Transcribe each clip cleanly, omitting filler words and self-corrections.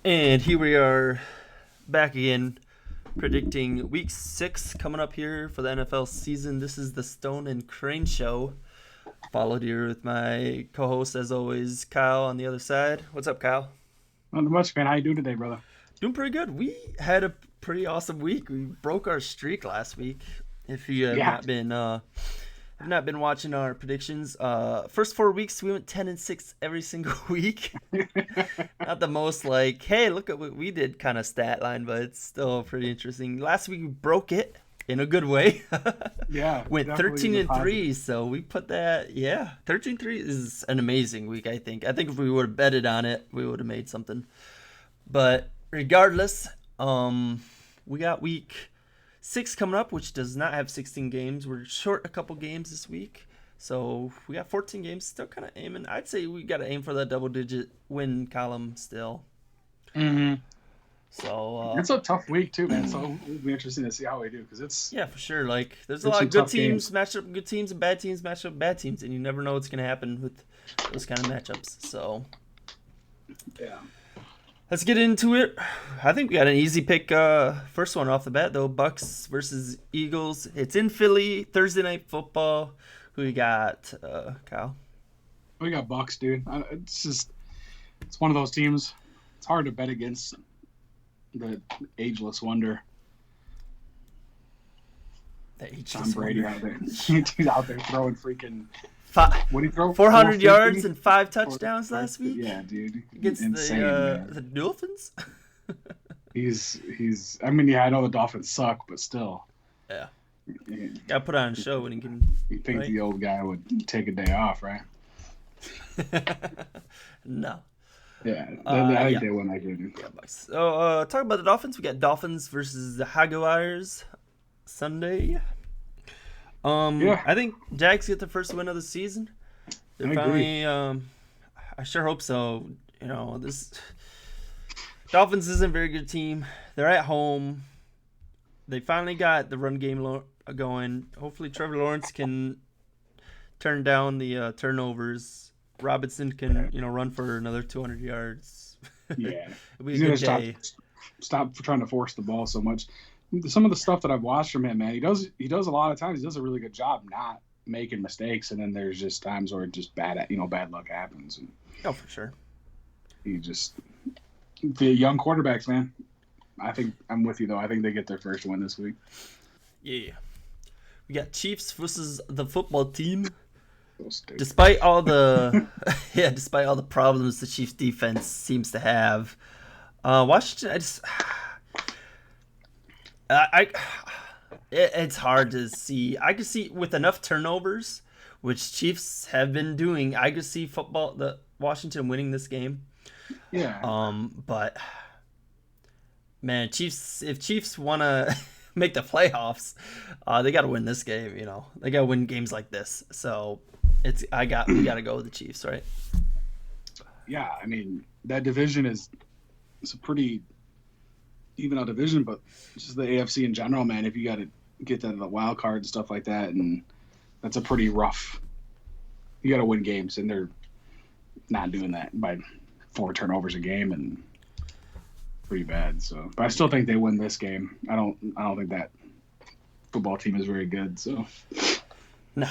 And here we are back again, predicting week 6 coming up here for the NFL season. This is the Stone and Crane Show. Followed here with my co host, as always, Kyle on the other side. What's up, Kyle? Not much, man. How you doing today, brother? Doing pretty good. We had a pretty awesome week. We broke our streak last week. If you Yeah. have not been watching our predictions, first 4 weeks we went 10-6 every single week. Not the most like, hey, look at what we did kind of stat line, but it's still pretty interesting. Last week we broke it in a good way. Yeah, Went definitely 13 the and 3, positive. so we put that, 13-3 is an amazing week, I think. I think if we would have betted on it, we would have made something. But regardless, we got week 6 coming up, which does not have 16 games. We're short a couple games this week. So we got 14 games, still kind of aiming. I'd say we got to aim for that double-digit win column still. hmm So It's a tough week too, man. So it'll be interesting to see how we do because yeah, for sure. Like there's a there's lot some of good tough teams games. match up with good teams and bad teams match up with bad teams, and you never know what's gonna happen with those kind of matchups. So Yeah. let's get into it. I think we got an easy pick. First one off the bat though, Bucks versus Eagles. It's in Philly, Thursday night football. Who you got, Kyle? We got Bucks, dude. It's one of those teams. It's hard to bet against the ageless wonder, The Tom ageless Brady wonder. out there. He's out there throwing freaking. What did he throw? 400 yards 450? and 5 Or- touchdowns last week Yeah, dude. against Insane, man. the Dolphins. He's. I mean, yeah, I know the Dolphins suck, but still. Yeah, You got to put on a show when he can. think Right? the old guy would take a day off, right? No. Yeah, I think Yeah. they won that game. Yeah, Bucks. So, talk about the Dolphins. We got Dolphins versus the Jaguars Sunday. Yeah, I think Jags get the first win of the season. They're I agree. finally. I sure hope so. You know, this Dolphins isn't a very good team. They're at home. They finally got the run game going. Hopefully, Trevor Lawrence can turn down the turnovers. Robinson can, run for another 200 yards. Yeah, It'll be a he's gonna good day. stop trying to force the ball so much. Some of the stuff that I've watched from him, man, he does a lot of times. He does a really good job not making mistakes, and then there's just times where just bad luck happens, and Oh, for sure. he just the young quarterbacks, man. I think I'm with you though. I think they get their first win this week. Yeah. We got Chiefs versus the football team. So stupid. Despite all the despite all the problems the Chiefs defense seems to have, Washington, it's hard to see. I could see with enough turnovers, which Chiefs have been doing. I could see the Washington winning this game. Yeah, But man, if Chiefs want to make the playoffs, they got to win this game. They got to win games like this. So we got to go with the Chiefs, right? yeah. I mean, that division it's a pretty even out division, but just the AFC in general, man. If you got to get to the wild card and stuff like that, and that's a pretty rough. You got to win games, and they're not doing that by 4 turnovers a game, and pretty bad. So, but I still think they win this game. I don't think that football team is very good. So, No.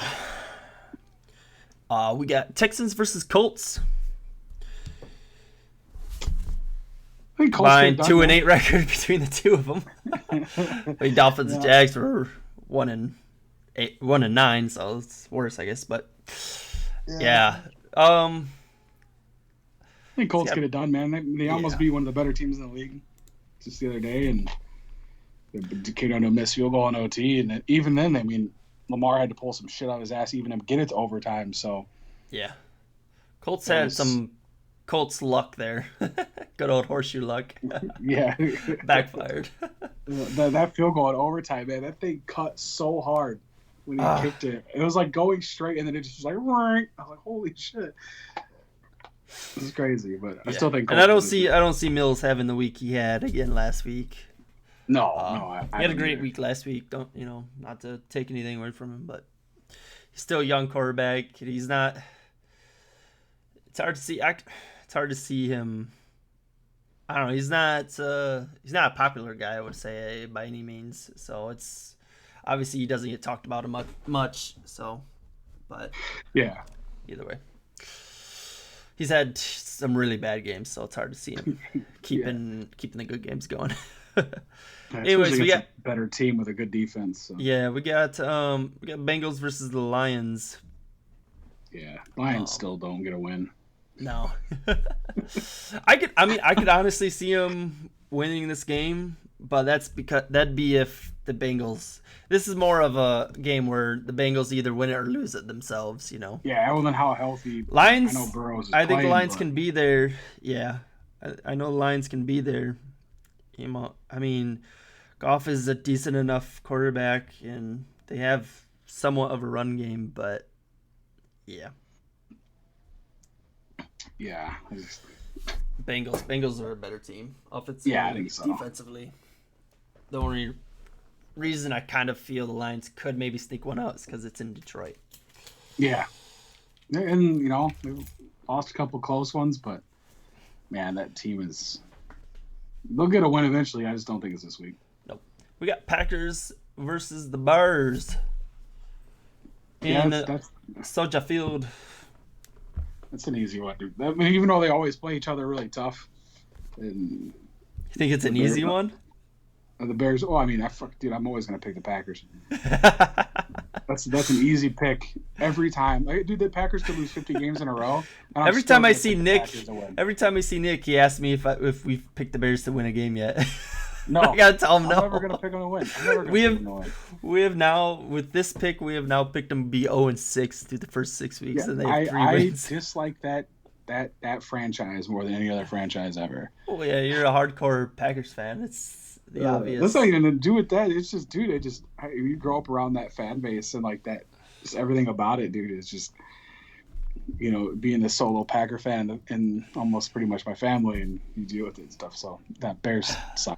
We got Texans versus Colts. I think Colts get it Combined done, 2-8 record between the two of them. man. Dolphins and Yeah. Jags were 1-8, 1-9, so it's worse, I guess. But yeah, I think Colts Yeah. get it done, man. They almost Yeah. beat one of the better teams in the league just the other day, and they came down to a missed field goal in OT. And even then, I mean, Lamar had to pull some shit out of his ass even to get it to overtime. So yeah. Colts that had was, some Colts luck there. Good old horseshoe luck. yeah, Backfired. that field goal in overtime, man. That thing cut so hard when he Ah. kicked it. It was like going straight, and then it just was like, right. I was like, holy shit. This is crazy, but I still think. And I Colts don't see Mills having the week he had again last week. No, He had a great week last week. Don't not to take anything away from him, but he's still a young quarterback. He's not. It's hard to see. It's hard to see him I don't know. He's not a popular guy, I would say, by any means. So it's obviously he doesn't get talked about much. So, but Yeah. either way, he's had some really bad games, so it's hard to see him Yeah. keeping the good games going. Especially Anyways, we against got a better team with a good defense. So. yeah, we got Bengals versus the Lions. Yeah, Lions Um, still don't get a win. no, I could honestly see him winning this game, but that's because that'd be if the Bengals. This is more of a game where the Bengals either win it or lose it themselves. Yeah, other than how healthy I know Lions. Burrows is I think the playing, Lions but can be there. Yeah, I know the Lions can be there. I mean, Goff is a decent enough quarterback, and they have somewhat of a run game, but yeah, yeah, Bengals are a better team offensively, yeah, I think so. defensively. The only reason I kind of feel the Lions could maybe sneak one out is because it's in Detroit. Yeah, and they lost a couple close ones, but man, that team is. They'll get a win eventually. I just don't think it's this week. Nope. We got Packers versus the Bears in That's Soldier Field. That's an easy one, dude. I mean, even though they always play each other really tough, and You think it's an easy one? the Bears. Oh, I mean, dude, I'm always gonna pick the Packers. That's an easy pick every time. Dude, the Packers could lose 50 games in a row. And Every time I see Nick, he asks me if we've picked the Bears to win a game yet. No, I gotta tell him I'm no. never gonna pick them to win. I'm never gonna pick them to win. We have now with this pick we have now picked them to be 0-6 through the first 6 weeks, Yeah, and they have 3 I wins. dislike that franchise more than any other franchise ever. Oh yeah, you're a hardcore Packers fan. It's the obvious. That's not even to do with that. It's just, dude, you grow up around that fan base and like that, just everything about it, dude. Is just, being the solo Packer fan and almost pretty much my family, and you deal with it and stuff. So that Bears suck.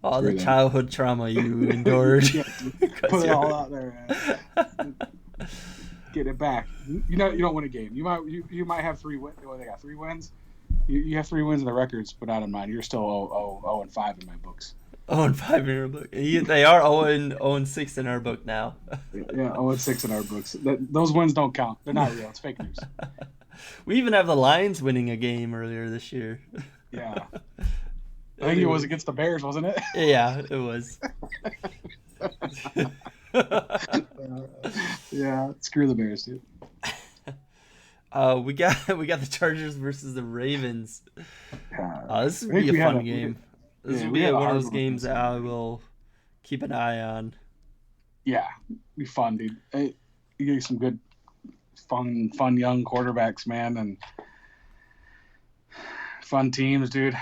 All the childhood trauma you endured. Yeah, put it all out there, man. Get it back. You don't win a game. You might have 3 wins. They got 3 wins. You have 3 wins in the records, but not in mine. You're still 0-5 in my books. 0-5 in your book. They are 0-6 in our book now. Yeah, 0-6 in our books. Those wins don't count. They're not real. It's fake news. We even have the Lions winning a game earlier this year. Yeah. I think it was against the Bears, wasn't it? Yeah, it was. Yeah, screw the Bears, dude. We got the Chargers versus the Ravens. This would be a fun game. This would be one of those games that I will keep an eye on. Yeah, be fun, dude. You get some good, fun young quarterbacks, man, and fun teams, dude.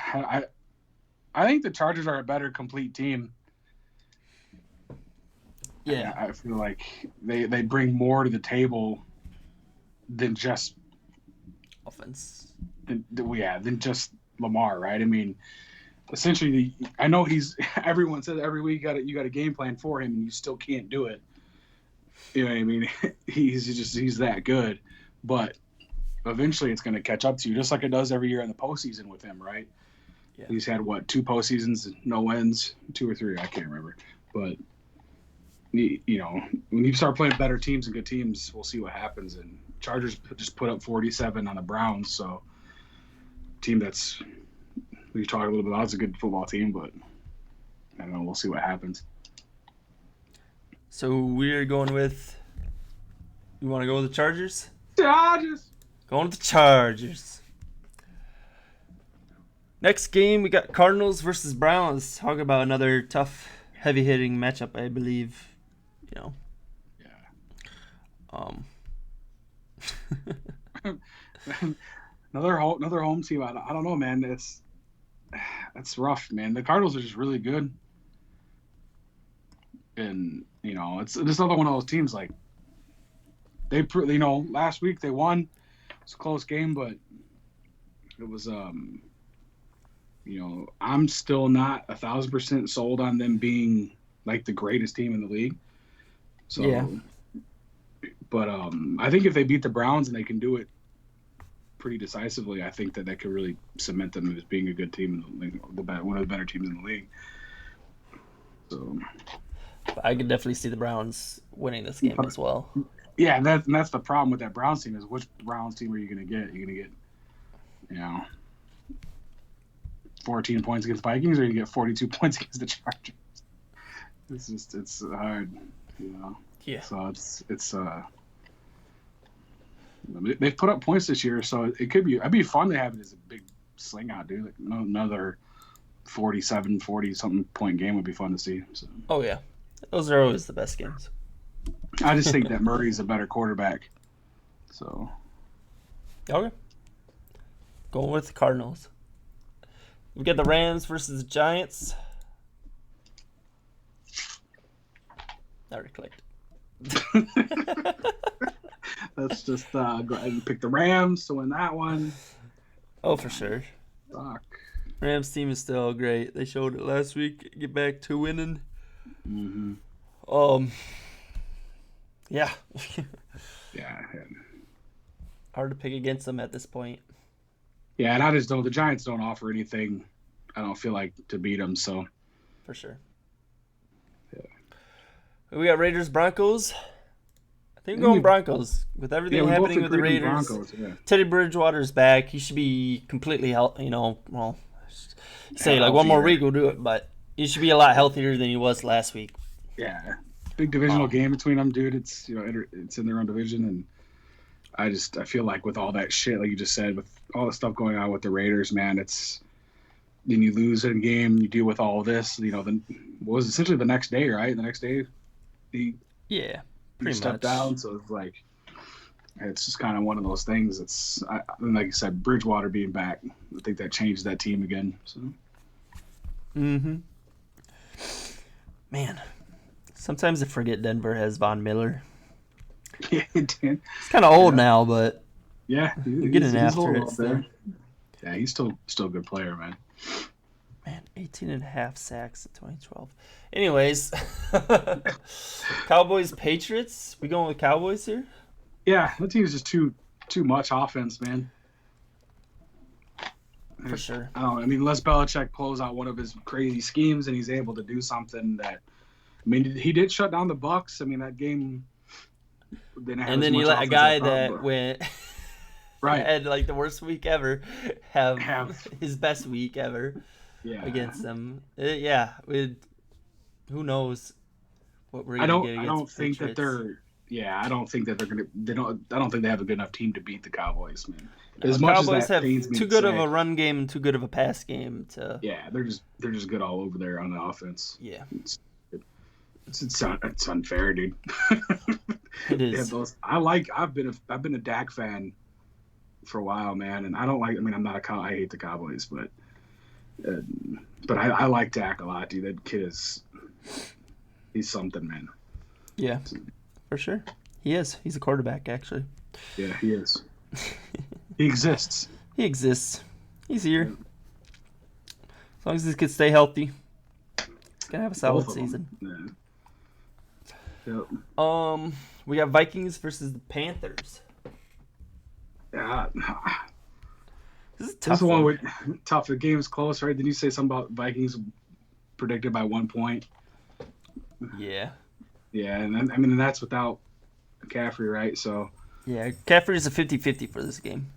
I think the Chargers are a better complete team. Yeah, I feel like they bring more to the table than just offense. Than just Lamar, right? I mean, essentially, I know everyone says every week you got a game plan for him, and you still can't do it. You know what I mean? He's that good, but eventually it's going to catch up to you, just like it does every year in the postseason with him, right? Yeah. He's had 2 postseasons, no wins, 2 or 3, I can't remember. But when you start playing better teams and good teams, we'll see what happens. And Chargers just put up 47 on the Browns, so team that's we talked a little bit about. It's a good football team, but I don't know. We'll see what happens. So we're going with. You want to go with the Chargers? Chargers. Going with the Chargers. Next game, we got Cardinals versus Browns. Talk about another tough, heavy-hitting matchup, I believe. Yeah. Another home team. I don't know, man. That's rough, man. The Cardinals are just really good, and it's another one of those teams. Like last week they won. It's a close game, but it was I'm still not 1,000% sold on them being like the greatest team in the league. So, yeah. But I think if they beat the Browns and they can do it pretty decisively, I think that could really cement them as being a good team in the league, one of the better teams in the league. So I could definitely see the Browns winning this game as well. Yeah, that's the problem with that Browns team is which Browns team are you going to get? You're going to get, 14 points against Vikings, or you get 42 points against the Chargers. It's hard, Yeah. So they've put up points this year, so it'd be fun to have it as a big sling out, dude. Like another 47, 40 something point game would be fun to see. So. Oh yeah, those are always the best games. I just think that Murray's a better quarterback. So. Okay. Going with the Cardinals. We get the Rams versus the Giants. I already clicked. Let's just go ahead and pick the Rams to win that one. Oh, for sure. Fuck. Rams team is still great. They showed it last week. Get back to winning. Mm-hmm. Yeah. Yeah. Hard to pick against them at this point. Yeah, and I just don't. The Giants don't offer anything. I don't feel like to beat them. So. For sure. Yeah. We got Raiders Broncos. I think we're going Broncos with everything happening with the Raiders. Broncos, yeah. Teddy Bridgewater's back. He should be completely healthy. One more week we'll do it, but he should be a lot healthier than he was last week. Yeah, big divisional game between them, dude. It's it's in their own division, and I feel like with all that shit, like you just said, with all the stuff going on with the Raiders, man, then you lose a game, you deal with all of this. Then what was essentially the next day, right? The next day, he stepped down, so it's like it's just kind of one of those things. Like I said, Bridgewater being back, I think that changed that team again. So. Mm-hmm. Man, sometimes I forget Denver has Von Miller. Yeah, he's kind of old now, but yeah, he's getting after it. Still. Yeah, he's still a good player, man. Man, 18.5 sacks in 2012. Anyways, Cowboys Patriots. We going with Cowboys here? Yeah, that team is just too much offense, man. For sure. Les Belichick pulls out one of his crazy schemes and he's able to do something that. He did shut down the Bucs. That game. And then you let a guy that went right had like the worst week ever have his best week ever against them. Who knows what we're gonna get against. I don't think that they're. Yeah, I don't think that they're gonna. I don't think they have a good enough team to beat the Cowboys, man. The Cowboys have too good of a run game and too good of a pass game to. Yeah, they're just good all over there on the offense. Yeah. It's unfair, dude. It is. I've been a Dak fan for a while, man, and I don't like. I'm not I hate the Cowboys, but I like Dak a lot, dude. That kid he's something, man. Yeah, for sure. He is. He's a quarterback, actually. Yeah, he is. He exists. He exists. He's here. As long as this kid stay healthy, he's gonna have a solid season. Yeah. Yep. We got Vikings versus the Panthers. Yeah. This is tough. This is one tough. The game's close, right? Didn't you say something about Vikings predicted by 1 point? Yeah. Yeah, and that's without McCaffrey, right? So. Yeah, McCaffrey's a 50-50 for this game.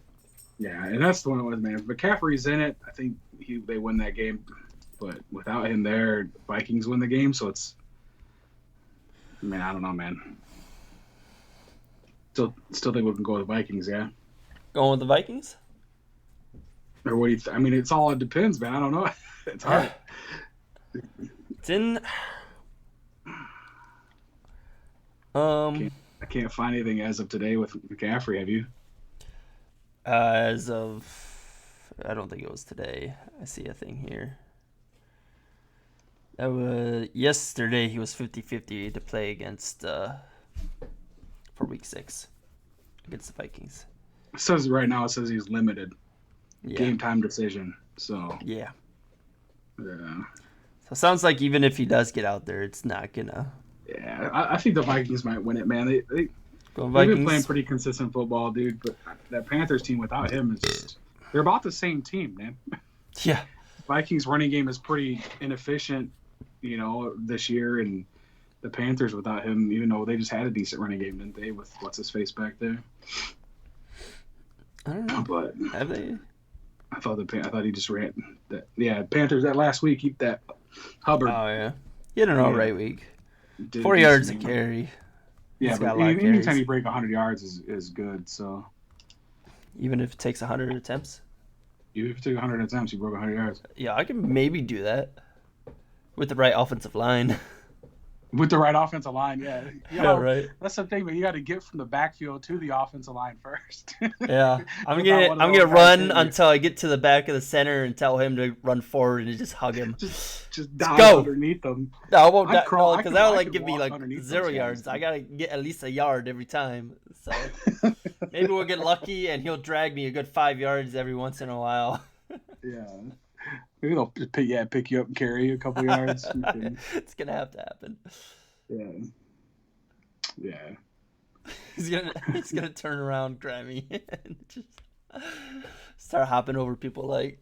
Yeah, and that's the one it was, man. If McCaffrey's in it, I think they win that game. But without him there, Vikings win the game. So it's. Man, I don't know, man. Still think we can go with the Vikings, yeah. Going with the Vikings? Or what do you it's all it depends, man. I don't know. It's hard. It's in. I can't find anything as of today with McCaffrey. Have you? As of, I don't think it was today. I see a thing here. That was yesterday. He was 50-50 to play against for week 6 against the Vikings. It says he's limited. Yeah. Game time decision. So yeah. Yeah. So it sounds like even if he does get out there, it's not gonna. Yeah, I think the Vikings might win it, man. Go They've been playing Vikings. pretty consistent football, dude. But that Panthers team without him is just—they're about the same team, man. Yeah. Vikings running game is pretty inefficient, this year, and the Panthers without him, even though they just had a decent running game, didn't they? With what's his face back there. I don't know. But Have they? I thought he just ran that. Yeah, Panthers that last week. Keep that Hubbard. Oh yeah. He had an all right week. did 4 yards a carry. Yeah, He's but got a lot of anytime carries. you break 100 yards is good. So Even if it takes 100 attempts. even if you took 100 attempts, you broke 100 yards. Yeah, I can maybe do that with the right offensive line. With the right offensive line, yeah. Yeah, right. That's the thing, but you got to get from the backfield to the offensive line first. Yeah, I'm Without one of gonna those guys run hitting you. until I get to the back of the center and tell him to run forward and just hug him. just dive go. underneath them. No, I won't. I'd crawl- I Because could- that'll I like could give me walk like underneath 0 those guys, yards. dude. I gotta get at least a yard every time. So maybe we'll get lucky and he'll drag me a good 5 yards every once in a while. Yeah. Maybe they'll pick you up and carry you a couple yards. It's gonna have to happen. Yeah. Yeah. He's gonna turn around, grab me, and just start hopping over people like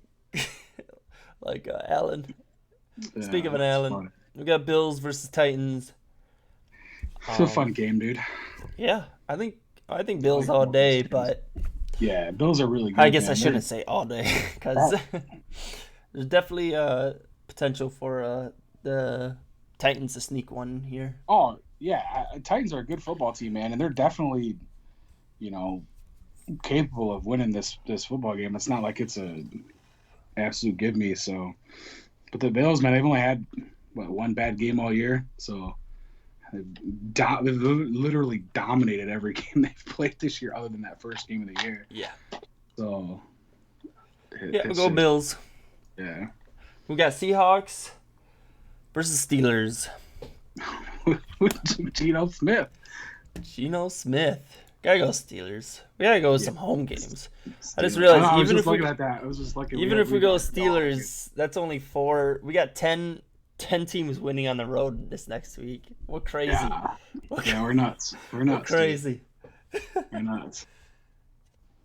Allen. Speaking of an it's Allen, fun. we got Bills versus Titans. It's a fun game, dude. Yeah, I think Bills all day, but Yeah, Bills are really good. I guess man. I shouldn't say all day because there's definitely potential for the Titans to sneak one here. Oh, yeah. Titans are a good football team, man, and they're definitely, capable of winning this football game. It's not like it's a absolute give me. So, but the Bills, man, they've only had one bad game all year, so they've literally dominated every game they've played this year, other than that first game of the year. Yeah. So, Yeah, we'll go Bills. Yeah. We got Seahawks versus Steelers. Geno Smith. Geno Smith. Gotta go Steelers. We gotta go with some home games. I just I realized was even just if we looking at that. I was just looking. even if we go Steelers, that's only 4. We got 10 teams winning on the road this next week. We're crazy. Yeah, we're nuts. We're nuts. We're crazy. We're nuts.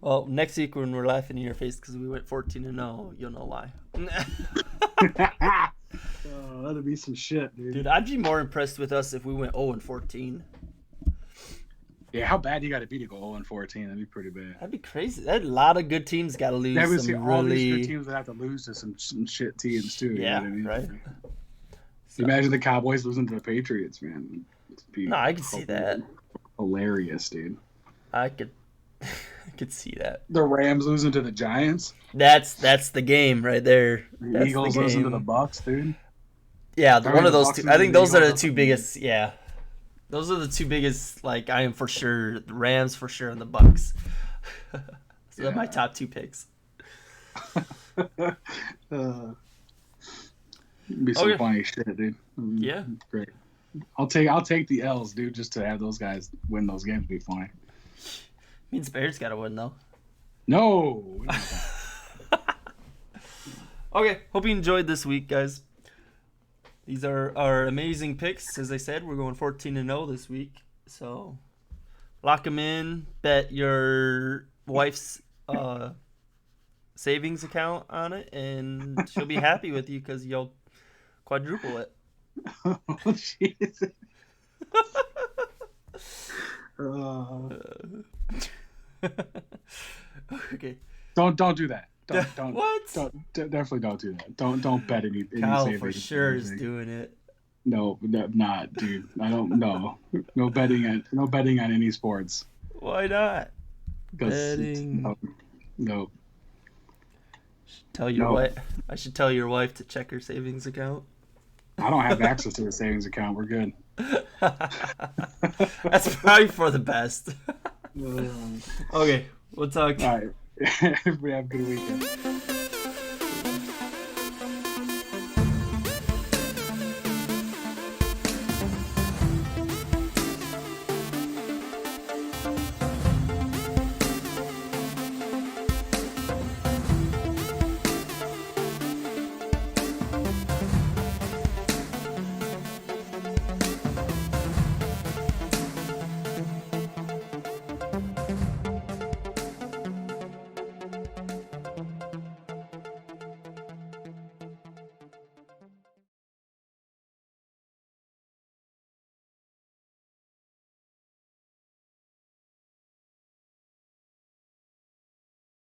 Well, next week when we're laughing in your face because we went 14-0, you'll know why. Oh, that'd be some shit, dude. Dude, I'd be more impressed with us if we went 0-14. Yeah, how bad you got to be to go 0-14? That'd be pretty bad. That'd be crazy. A lot of good teams got to lose. That would see some all these really... good teams that have to lose to some shit teams too. You Yeah, know what I mean? right. So, imagine the Cowboys losing to the Patriots, man. No, I could see that. Hilarious, dude. I could see that. The Rams losing to the Giants. That's the game right there. The That's Eagles the losing to game. the Bucks, dude. Yeah, I one mean, of the those Bucks two. and I think the those are the Eagles two are- biggest. Yeah, those are the two biggest. Like I am for sure the Rams for sure and the Bucks. So they're my top 2 picks. Be some Okay. funny shit, dude. Yeah. Great. I'll take the L's, dude, just to have those guys win those games. Be funny. Means Bears gotta win though. No. Okay, hope you enjoyed this week, guys. These are our amazing picks. As I said, we're going 14-0 this week. So lock them in. Bet your wife's savings account on it, and she'll be happy with you because you'll quadruple it. Oh, jeez. Okay. Don't do that. Don't. What? Definitely don't do that. Don't bet any Kyle savings for or sure is anything. doing it. No, not, dude. I don't know. No betting on any sports. Why not? 'Cause Betting. No. Tell your No. wife. I should tell your wife to check her savings account. I don't have access to a savings account. We're good. That's probably for the best. Okay, we'll talk. All right. Everybody have a good weekend.